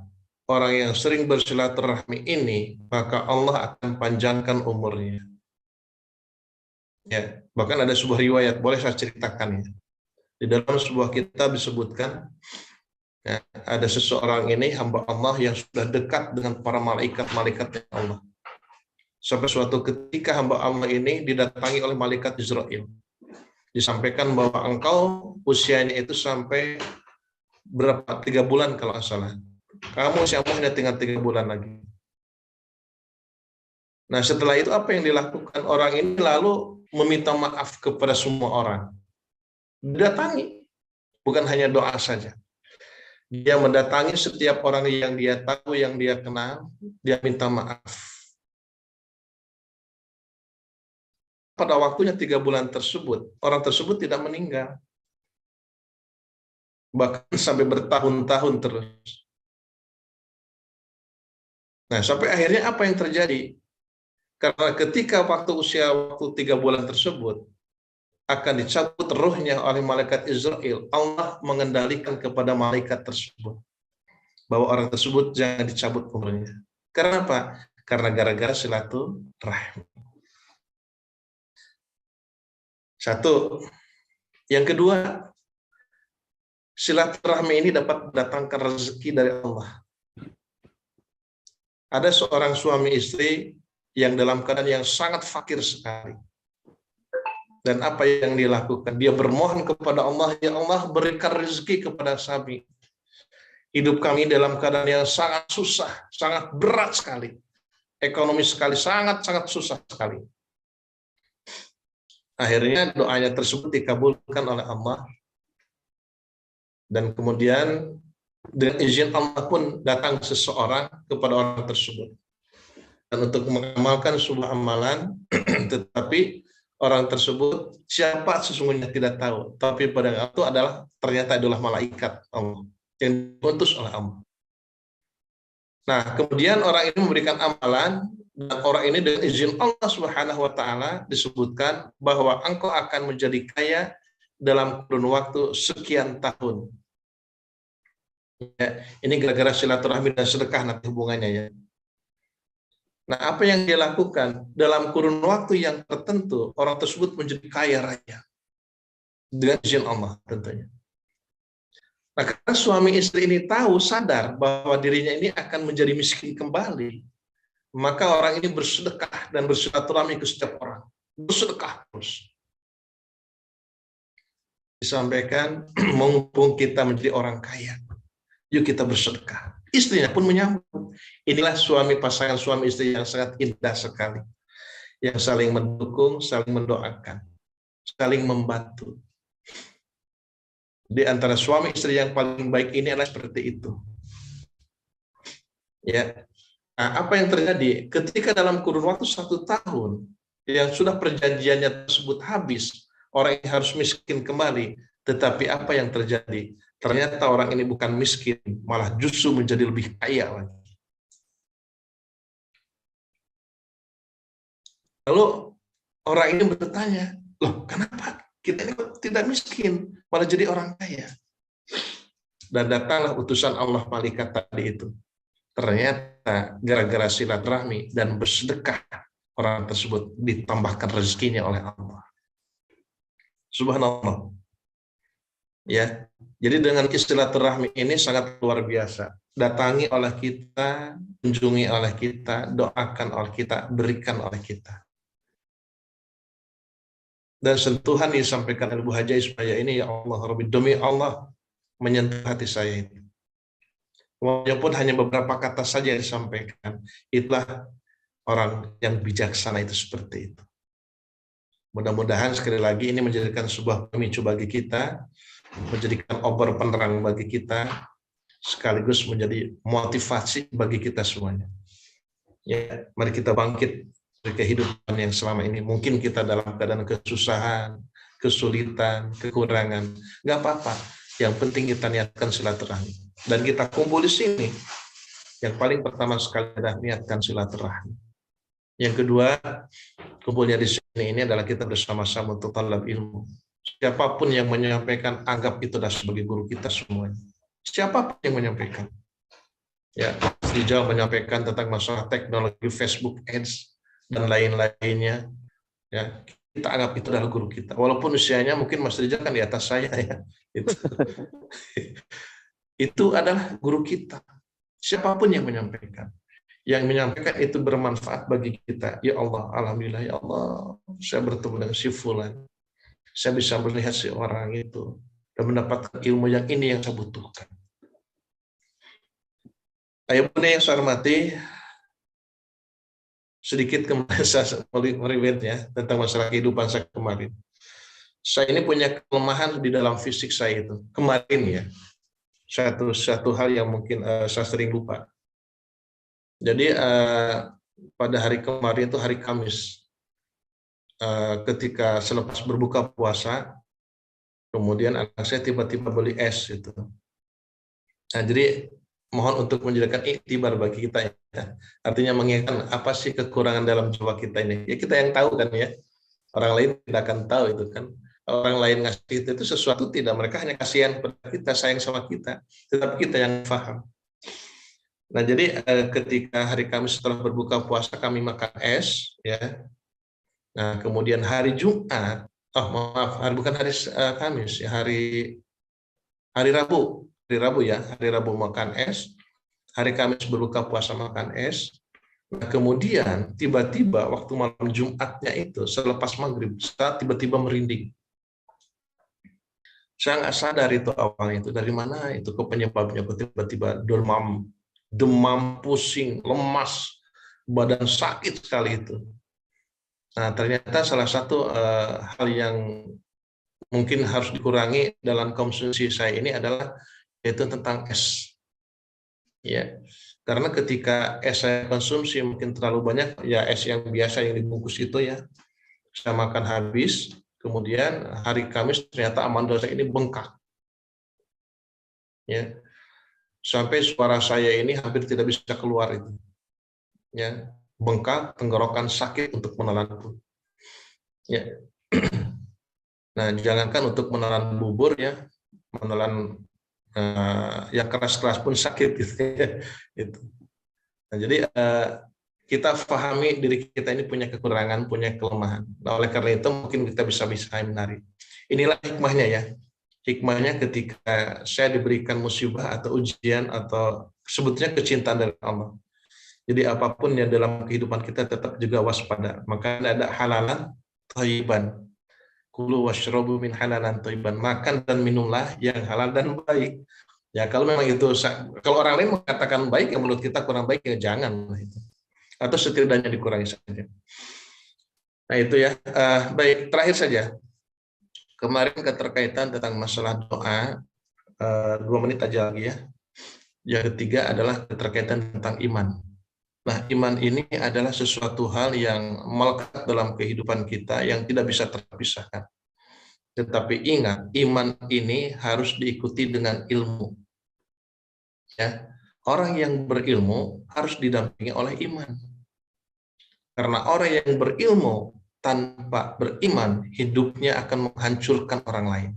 orang yang sering bersilaturahmi ini, maka Allah akan panjangkan umurnya. Ya, bahkan ada sebuah riwayat, boleh saya ceritakan ya. Di dalam sebuah kitab disebutkan, ya, ada seseorang ini hamba Allah yang sudah dekat dengan para malaikat-malaikat Allah. Sampai suatu ketika hamba Allah ini didatangi oleh malaikat Israel. Disampaikan bahwa engkau usianya itu sampai berapa? 3 bulan kalau nggak salah. Kamu usiamu hanya tinggal 3 bulan lagi. Nah setelah itu apa yang dilakukan? Orang ini lalu meminta maaf kepada semua orang. Didatangi. Bukan hanya doa saja. Dia mendatangi setiap orang yang dia tahu, yang dia kenal. Dia minta maaf. Pada waktunya 3 bulan tersebut, orang tersebut tidak meninggal. Bahkan sampai bertahun-tahun terus. Nah, sampai akhirnya apa yang terjadi? Karena ketika usia 3 bulan tersebut, akan dicabut ruhnya oleh malaikat Israel, Allah mengendalikan kepada malaikat tersebut. Bahwa orang tersebut jangan dicabut umurnya. Karena apa? Karena gara-gara silaturahmi. Satu. Yang kedua, silaturahmi ini dapat mendatangkan rezeki dari Allah. Ada seorang suami istri yang dalam keadaan yang sangat fakir sekali. Dan apa yang dia lakukan? Dia bermohon kepada Allah, ya Allah berikan rezeki kepada kami. Hidup kami dalam keadaan yang sangat susah, sangat berat sekali. Ekonomi sekali, sangat-sangat susah sekali. Akhirnya doanya tersebut dikabulkan oleh Allah. Dan kemudian dengan izin Allah pun datang seseorang kepada orang tersebut. Dan untuk mengamalkan sebuah amalan, tetapi orang tersebut siapa sesungguhnya tidak tahu. Tapi pada waktu ternyata adalah malaikat Allah yang diutus oleh Allah. Nah, kemudian orang ini memberikan amalan, dan orang ini dengan izin Allah Subhanahu wa Ta'ala disebutkan bahwa engkau akan menjadi kaya dalam kurun waktu sekian tahun. Ya, ini gara-gara silaturahmi dan sedekah nanti hubungannya ya. Nah, apa yang dia lakukan dalam kurun waktu yang tertentu, orang tersebut menjadi kaya raya dengan izin Allah tentunya. Nah, karena suami istri ini sadar bahwa dirinya ini akan menjadi miskin kembali, maka orang ini bersedekah dan bersilaturahmi ke setiap orang. Bersedekah terus. Disampaikan, mumpung kita menjadi orang kaya, yuk kita bersedekah. Istrinya pun menyambut. Inilah pasangan suami istri yang sangat indah sekali. Yang saling mendukung, saling mendoakan, saling membantu. Di antara suami istri yang paling baik ini adalah seperti itu. Ya. Nah, apa yang terjadi? Ketika dalam kurun waktu 1 tahun, yang sudah perjanjiannya tersebut habis, orang ini harus miskin kembali. Tetapi apa yang terjadi? Ternyata orang ini bukan miskin, malah justru menjadi lebih kaya lagi. Lalu orang ini bertanya, loh kenapa kita ini tidak miskin, malah jadi orang kaya? Dan datanglah utusan Allah malaikat tadi itu. Ternyata gara-gara silaturahmi dan bersedekah, orang tersebut ditambahkan rezekinya oleh Allah. Subhanallah. Ya, jadi dengan silaturahmi ini sangat luar biasa. Datangi oleh kita, kunjungi oleh kita, doakan oleh kita, berikan oleh kita. Dan sentuhan yang disampaikan oleh Bu Haja Ismaya ini, ya Allah, Rabbi, demi Allah, menyentuh hati saya ini. Walaupun hanya beberapa kata saja yang disampaikan, itulah orang yang bijaksana itu seperti itu. Mudah-mudahan sekali lagi ini menjadikan sebuah pemicu bagi kita, menjadikan obor penerang bagi kita, sekaligus menjadi motivasi bagi kita semuanya. Ya, mari kita bangkit dari kehidupan yang selama ini. Mungkin kita dalam keadaan kesusahan, kesulitan, kekurangan, nggak apa-apa. Yang penting kita niatkan silaturahmi. Dan kita kumpul di sini. Yang paling pertama sekali adalah niatkan silaturahmi. Yang kedua, kumpulnya di sini ini adalah kita bersama-sama untuk talab ilmu. Siapapun yang menyampaikan, anggap itu adalah sebagai guru kita semuanya. Siapapun yang menyampaikan. Ya, Rizal menyampaikan tentang masalah teknologi Facebook Ads dan lain-lainnya. Ya, kita anggap itu adalah guru kita. Walaupun usianya mungkin Mas Rizal kan di atas saya ya. Itu adalah guru kita. Siapapun yang menyampaikan. Yang menyampaikan itu bermanfaat bagi kita. Ya Allah, alhamdulillah ya Allah, saya bertemu dengan si fulan. Saya bisa melihat si orang itu dan mendapatkan ilmu yang ini yang saya butuhkan. Ayo bunda yang saya hormati, sedikit kemarin saya meriwayat ya tentang masalah kehidupan saya kemarin. Saya ini punya kelemahan di dalam fisik saya itu. Kemarin ya, satu hal yang mungkin saya sering lupa. Jadi pada hari kemarin itu hari Kamis, ketika selepas berbuka puasa, kemudian anak saya tiba-tiba beli es itu. Nah, jadi mohon untuk menjadikan iktibar bagi kita ya. Artinya mengingatkan apa sih kekurangan dalam jiwa kita ini. Ya kita yang tahu kan ya. Orang lain tidak akan tahu itu kan. Orang lain ngasih itu sesuatu tidak, mereka hanya kasihan pada kita, sayang sama kita. Tetapi kita yang paham. Nah, jadi ketika hari Kamis setelah berbuka puasa kami makan es ya. Nah, kemudian hari Jumat, bukan hari Kamis ya, hari Rabu. Hari Rabu ya, hari Rabu makan es, hari Kamis berbuka puasa makan es. Nah, kemudian tiba-tiba waktu malam Jumatnya itu selepas maghrib, saya tiba-tiba merinding. Saya nggak sadar itu awalnya itu dari mana itu ke penyebabnya, tiba-tiba demam, pusing, lemas, badan sakit sekali itu. Nah, ternyata salah satu hal yang mungkin harus dikurangi dalam konsumsi saya ini adalah yaitu tentang es. Ya. Karena ketika es saya konsumsi mungkin terlalu banyak, ya es yang biasa yang dibungkus itu ya, saya makan habis, kemudian hari Kamis ternyata amandel saya ini bengkak. Ya. Sampai suara saya ini hampir tidak bisa keluar itu. Ya, bengkak, tenggorokan sakit untuk menelan pun. Ya. Nah, jangankan untuk menelan bubur ya, menelan yang keras-keras pun sakit gitu ya. Itu. Nah, jadi kita pahami diri kita ini punya kekurangan, punya kelemahan. Nah, oleh karena itu mungkin kita bisa menari. Inilah hikmahnya ya. Hikmahnya ketika saya diberikan musibah atau ujian atau sebetulnya kecintaan dari Allah. Jadi apapun yang dalam kehidupan kita tetap juga waspada. Maka ada halalan thayyiban. Kulu washrabu min halalan thayyiban. Makan dan minumlah yang halal dan baik. Ya kalau memang itu, kalau orang lain mengatakan baik, yang menurut kita kurang baik, ya jangan. Atau setidaknya dikurangi saja. Nah itu ya. Baik, terakhir saja. Kemarin keterkaitan tentang masalah doa, 2 menit aja lagi ya. Yang ketiga adalah keterkaitan tentang iman. Nah, iman ini adalah sesuatu hal yang melekat dalam kehidupan kita yang tidak bisa terpisahkan. Tetapi ingat, iman ini harus diikuti dengan ilmu. Ya, orang yang berilmu harus didampingi oleh iman. Karena orang yang berilmu tanpa beriman, hidupnya akan menghancurkan orang lain.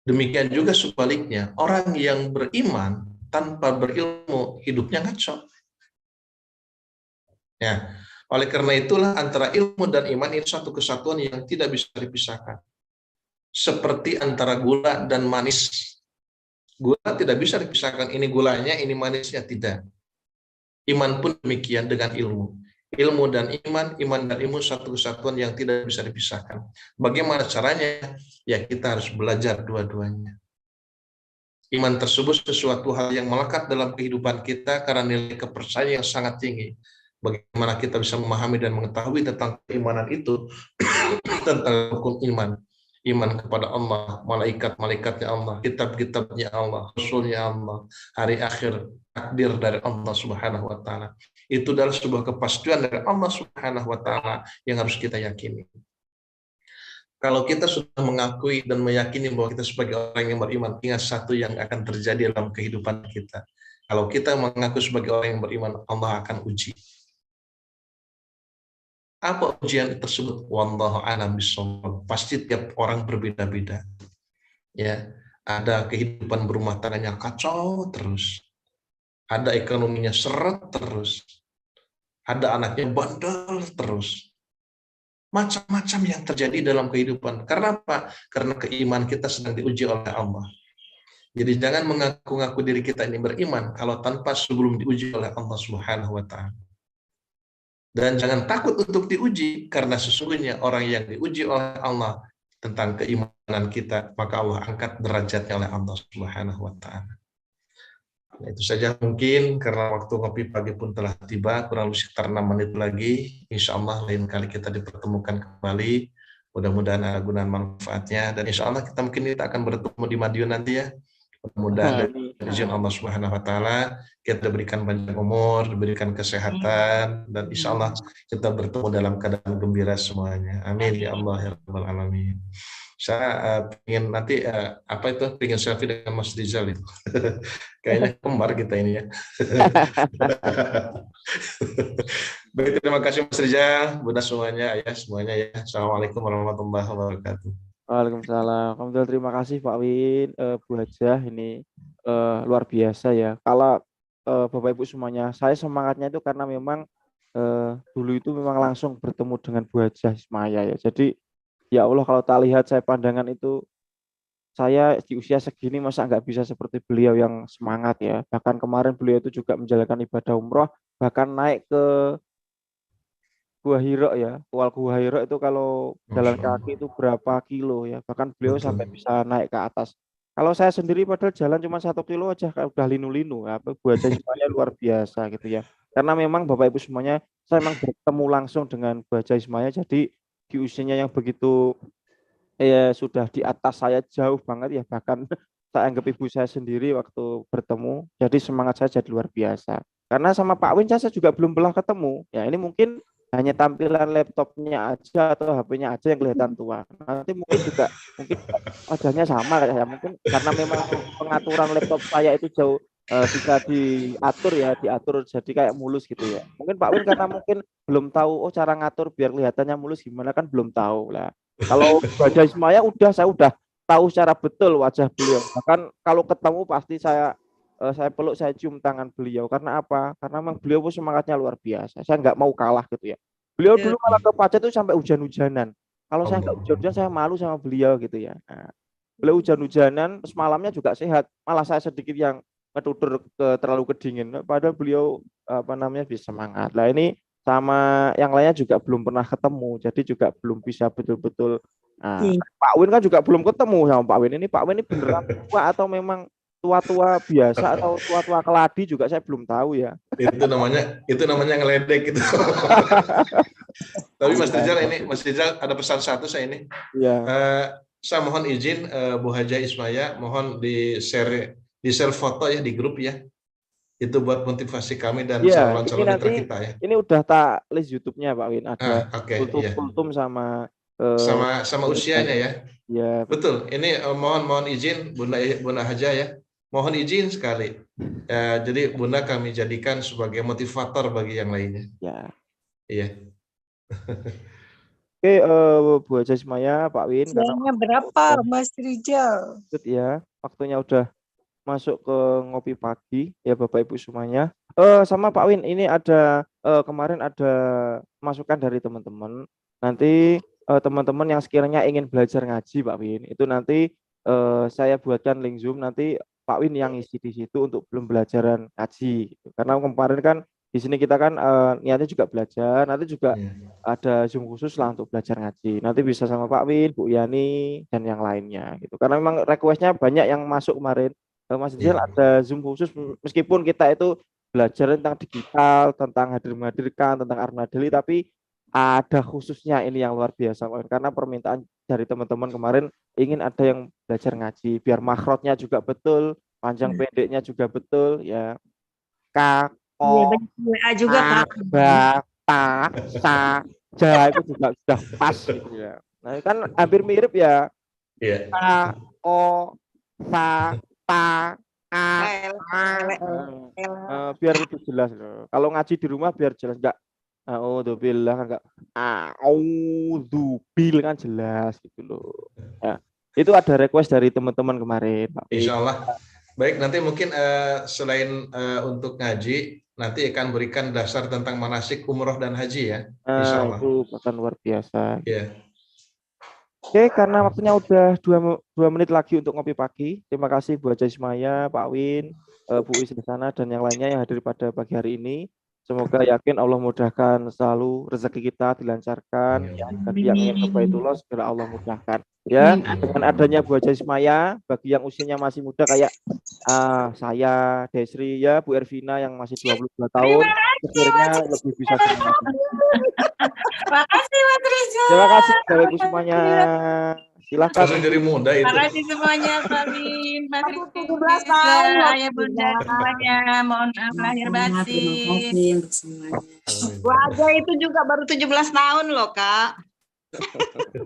Demikian juga sebaliknya, orang yang beriman tanpa berilmu, hidupnya ngaco. Ya, oleh karena itulah antara ilmu dan iman itu satu kesatuan yang tidak bisa dipisahkan. Seperti antara gula dan manis. Gula tidak bisa dipisahkan, ini gulanya, ini manisnya, tidak. Iman pun demikian dengan ilmu. Ilmu dan iman dan ilmu satu kesatuan yang tidak bisa dipisahkan. Bagaimana caranya? Ya kita harus belajar dua-duanya. Iman tersebut sesuatu hal yang melekat dalam kehidupan kita karena nilai kepercayaan yang sangat tinggi. Bagaimana kita bisa memahami dan mengetahui tentang keimanan itu, tentang rukun iman. Iman kepada Allah, malaikat-malaikatnya Allah, kitab-kitabnya Allah, Rasulnya Allah, hari akhir, takdir dari Allah Subhanahu wa Ta'ala. Itu adalah sebuah kepastian dari Allah Subhanahu wa Ta'ala yang harus kita yakini. Kalau kita sudah mengakui dan meyakini bahwa kita sebagai orang yang beriman, ingat satu yang akan terjadi dalam kehidupan kita. Kalau kita mengaku sebagai orang yang beriman, Allah akan uji. Apa ujian tersebut? Wallahu a'lam bishawab. Pasti tiap orang berbeda-beda. Ya, ada kehidupan berumah tangganya kacau terus. Ada ekonominya seret terus. Ada anaknya bandel terus. Macam-macam yang terjadi dalam kehidupan. Karena apa? Karena keimanan kita sedang diuji oleh Allah. Jadi jangan mengaku-ngaku diri kita ini beriman kalau tanpa sebelum diuji oleh Allah Subhanahu wa Ta'ala. Dan jangan takut untuk diuji, karena sesungguhnya orang yang diuji oleh Allah tentang keimanan kita, maka Allah angkat derajatnya oleh Allah Subhanahu wa Ta'ala. Nah, itu saja mungkin karena waktu ngopi pagi pun telah tiba, kurang lebih sekitar 6 menit lagi. Insya Allah lain kali kita dipertemukan kembali. Mudah-mudahan ada gunaan manfaatnya, dan insya Allah kita akan bertemu di Madiun nanti ya. Mudah-mudahan dari izin Allah Subhanahu wa Ta'ala kita diberikan panjang umur, diberikan kesehatan, dan insya Allah kita bertemu dalam keadaan gembira semuanya. Amin ya Allah ya Rabbal Alamin. Saya ingin nanti pengen selfie dengan Mas Rizal itu. Kayaknya kembar kita ini ya. Baik, terima kasih Mas Rizal, Bunda semuanya, ayah semuanya ya. Assalamualaikum warahmatullahi wabarakatuh.
Waalaikumsalam. Alhamdulillah, terima kasih Pak Win, Bu Hajah, ini luar biasa ya. Kalau Bapak Ibu semuanya, saya semangatnya itu karena memang dulu itu memang langsung bertemu dengan Bu Hajah Ismaya ya. Jadi ya Allah, kalau tak lihat saya pandangan itu, saya di usia segini masa nggak bisa seperti beliau yang semangat ya. Bahkan kemarin beliau itu juga menjalankan ibadah umroh, bahkan naik ke Gua Hira ya. Wal Gua Hira itu kalau jalan kaki itu berapa kilo ya. Bahkan beliau sampai bisa naik ke atas. Kalau saya sendiri padahal jalan cuma 1 kilo aja udah linu-linu. Bu Hajah Ismaya luar biasa gitu ya. Karena memang Bapak Ibu semuanya, saya memang bertemu langsung dengan Bu Hajah Ismaya, jadi di usianya yang begitu sudah di atas saya jauh banget ya, bahkan saya anggap ibu saya sendiri waktu bertemu, jadi semangat saya jadi luar biasa. Karena sama Pak Win saya juga belum pernah ketemu ya, ini mungkin hanya tampilan laptopnya aja atau HP-nya aja yang kelihatan tua. Nanti mungkin wajahnya sama kayak saya, mungkin karena memang pengaturan laptop saya itu jauh bisa diatur jadi kayak mulus gitu ya. Mungkin Pak Win karena mungkin belum tahu cara ngatur biar kelihatannya mulus gimana, kan belum tahu lah. Kalau Hajah Ismaya saya udah tahu secara betul wajah beliau. Bahkan kalau ketemu pasti saya peluk, saya cium tangan beliau. Karena apa? Karena memang beliau pun semangatnya luar biasa. Saya nggak mau kalah gitu ya. Beliau dulu malah ke Pacet itu sampai hujan-hujanan. Kalau saya nggak hujan-hujan, saya malu sama beliau gitu ya. Nah, beliau hujan-hujanan, semalamnya juga sehat. Malah saya sedikit yang ngetudur terlalu kedingin. Padahal beliau bisa semangat. Nah ini sama yang lainnya juga belum pernah ketemu, jadi juga belum bisa betul-betul. Pak Win kan juga belum ketemu sama Pak Win. Ini Pak Win ini beneran tua atau memang tua-tua biasa atau tua-tua keladi juga saya belum tahu ya.
Itu namanya ngeledek gitu. Tapi Mas Rizal ada pesan satu saya ini.
Ya.
Saya mohon izin Bu Hajah Ismaya, mohon di share foto ya di grup ya. Itu buat motivasi kami dan calon-calon mitra kita ya.
Ini udah tak list YouTube-nya Pak Win, ada kultum sama
usianya ya.
Ya.
Betul. Ini mohon izin Bunda Hajah ya. mohon izin sekali. Jadi Bunda kami jadikan sebagai motivator bagi yang lainnya.
Ya.
Iya.
Oke, Bu Haja Ismaya, Pak Win, karena
Usianya berapa, Mas Rizal?
ya, waktunya udah masuk ke ngopi pagi ya Bapak Ibu semuanya. Sama Pak Win, ini ada kemarin ada masukan dari teman-teman. Nanti teman-teman yang sekiranya ingin belajar ngaji Pak Win, itu nanti saya buatkan link Zoom, nanti Pak Win yang isi di situ untuk belum belajaran ngaji. Karena kemarin kan di sini kita kan niatnya juga belajar, nanti juga ada Zoom khusus lah untuk belajar ngaji. Nanti bisa sama Pak Win, Bu Yani, dan yang lainnya gitu. Karena memang requestnya banyak yang masuk kemarin. Mas Rizal ada Zoom khusus meskipun kita itu belajar tentang digital, tentang hadir-menghadirkan, tentang Armadeli, tapi ada khususnya ini yang luar biasa karena permintaan dari teman-teman kemarin ingin ada yang belajar ngaji biar makhrajnya juga betul, panjang pendeknya juga betul ya. Ka, ko,
WA juga Kak.
ba, ta, sa, ja itu juga sudah pas gitu ya. Nah, kan hampir mirip ya.
Iya.
Ka, ko, sa, ta, a, biar lebih jelas loh. Kalau ngaji di rumah biar jelas enggak auzubillah kan enggak auzubil kan jelas gitu loh. Ya. Itu ada request dari teman-teman kemarin, Pak.
Insya Allah. Baik, nanti mungkin selain untuk ngaji, nanti akan berikan dasar tentang manasik umroh dan haji ya. Insya Allah.
Itu bahkan luar biasa.
Yeah.
Oke, karena waktunya udah 2 menit lagi untuk ngopi pagi. Terima kasih Bu Haja Ismaya, Pak Win, Bu Is di sana dan yang lainnya yang hadir pada pagi hari ini. Semoga yakin Allah mudahkan selalu rezeki kita dilancarkan. Ya, bagi yang ingin ke Baitullah segera Allah mudahkan. Ya, dengan adanya Bu Haja Ismaya, bagi yang usianya masih muda kayak saya, Desri ya, Bu Ervina yang masih 22 tahun, akhirnya lebih bisa semangat.
Terima kasih Mas Rizal.
Terima kasih Bapak Ibu semuanya. Silakan.
Langsung jadi muda itu.
Terima kasih semuanya, Pak Win, Mas Rizal,
17 tahun.
Ayah Bunda semuanya. Mohon maaf lahir batin.
Terima kasih untuk semuanya.
Bu Haja itu juga baru 17 tahun loh, Kak.